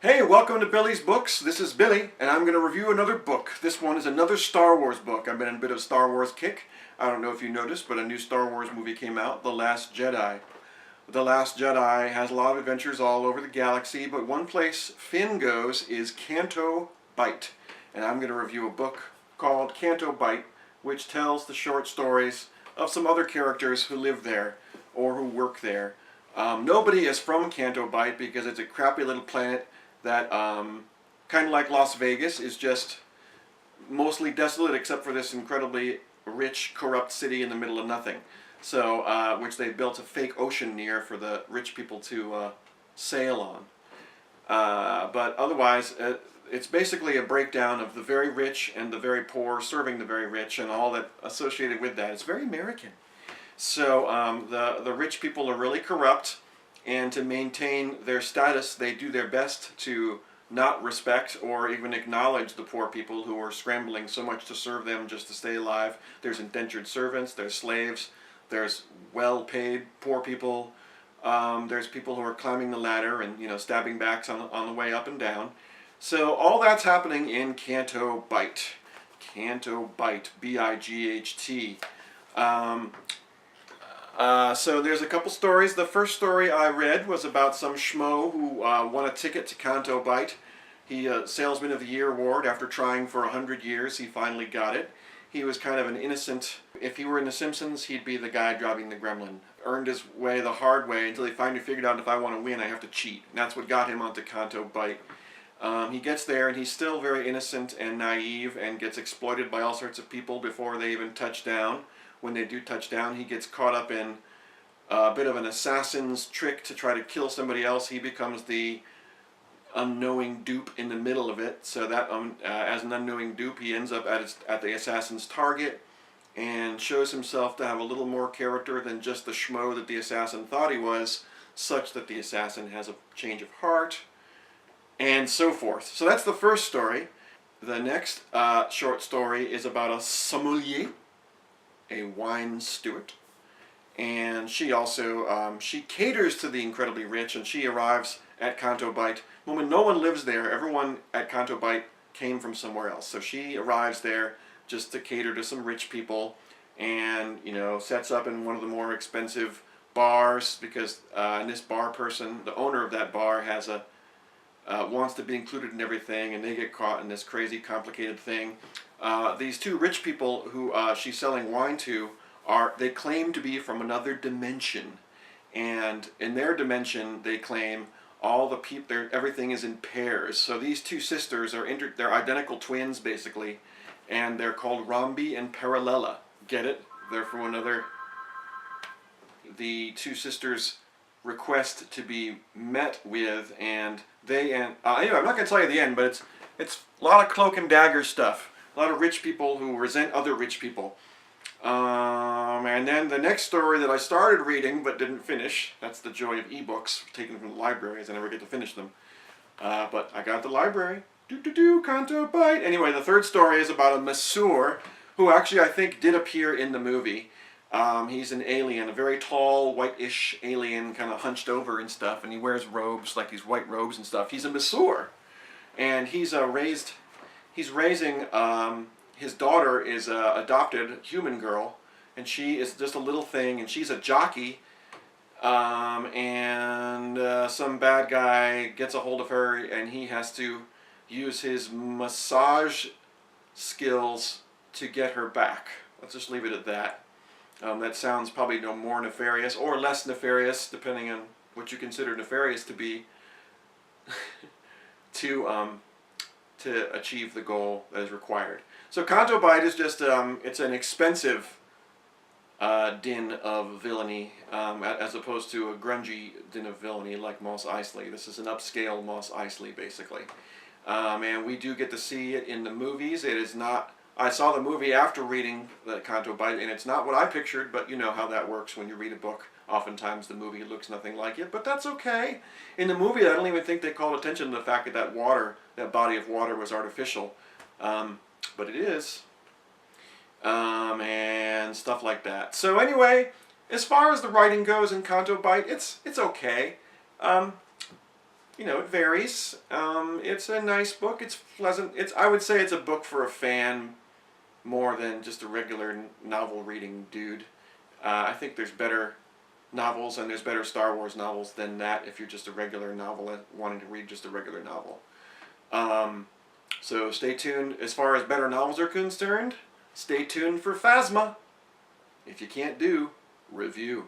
Hey, welcome to Billy's Books. This is Billy, and I'm going to review another book. This one is another Star Wars book. I've been in a bit of a Star Wars kick. I don't know if you noticed, but a new Star Wars movie came out, The Last Jedi. The Last Jedi has a lot of adventures all over the galaxy, but one place Finn goes is Canto Bight. And I'm going to review a book called Canto Bight, which tells the short stories of some other characters who live there or who work there. Nobody is from Canto Bight because it's a crappy little planet that, kind of like Las Vegas, is just mostly desolate except for this incredibly rich, corrupt city in the middle of nothing. So, which they built a fake ocean near for the rich people to sail on. But otherwise, it's basically a breakdown of the very rich and the very poor serving the very rich and all that associated with that. It's very American. So the rich people are really corrupt, and to maintain their status, they do their best to not respect or even acknowledge the poor people who are scrambling so much to serve them just to stay alive. There's indentured servants, there's slaves, there's well-paid poor people, there's people who are climbing the ladder and stabbing backs on the way up and down. So all that's happening in Canto Bight. Canto Bight, B-I-G-H-T. So there's a couple stories. The first story I read was about some schmo who won a ticket to Canto Bight. He Salesman of the Year award. After trying for 100 years, he finally got it. He was kind of an innocent. If he were in The Simpsons, he'd be the guy driving the gremlin. Earned his way the hard way until he finally figured out, if I want to win, I have to cheat. And that's what got him onto Canto Bight. He gets there and he's still very innocent and naive and gets exploited by all sorts of people before they even touch down. When they do touch down, he gets caught up in a bit of an assassin's trick to try to kill somebody else. He becomes the unknowing dupe in the middle of it. So that as an unknowing dupe, he ends up at the assassin's target and shows himself to have a little more character than just the schmo that the assassin thought he was, such that the assassin has a change of heart, and so forth. So that's the first story. The next short story is about a sommelier, a wine steward, and she also she caters to the incredibly rich, and she arrives at Canto Bight when no one lives there. Everyone at Canto Bight came from somewhere else, so she arrives there just to cater to some rich people, and sets up in one of the more expensive bars because and this bar person, the owner of that bar, has a wants to be included in everything, and they get caught in this crazy complicated thing. These two rich people who she's selling wine to they claim to be from another dimension, and in their dimension they claim all the people, everything is in pairs. So these two sisters they're identical twins basically, and they're called Rombi and Parallella. Get it? They're from another. The two sisters request to be met with, and anyway, I'm not going to tell you the end, but it's a lot of cloak and dagger stuff. A lot of rich people who resent other rich people. And then the next story that I started reading but didn't finish, that's the joy of ebooks taken from the libraries. I never get to finish them. But I got the library. Canto Bight. Anyway, the third story is about a masseur who actually I think did appear in the movie. He's an alien, a very tall, whitish alien, kind of hunched over and stuff, and he wears robes, like these white robes and stuff. He's a masseur, and he's raising, his daughter is an adopted human girl, and she is just a little thing, and she's a jockey, and some bad guy gets a hold of her, and he has to use his massage skills to get her back. Let's just leave it at that. That sounds probably no more nefarious or less nefarious, depending on what you consider nefarious to be, to achieve the goal that is required. So Canto Bight is just, it's an expensive din of villainy, as opposed to a grungy din of villainy like Mos Eisley. This is an upscale Mos Eisley, basically. And we do get to see it in the movies. It is not. I saw the movie after reading the Canto Bight, and it's not what I pictured, but you know how that works when you read a book. Oftentimes the movie looks nothing like it, but that's okay. In the movie, I don't even think they called attention to the fact that that body of water was artificial. But it is. And stuff like that. So anyway, as far as the writing goes in Canto Bight, it's okay. it varies. It's a nice book. It's pleasant. I would say it's a book for a fan more than just a regular novel reading dude. I think there's better novels and there's better Star Wars novels than that if you're just a regular novelist wanting to read just a regular novel. Um, so stay tuned. As far as better novels are concerned, stay tuned for Phasma. If you can't do, review.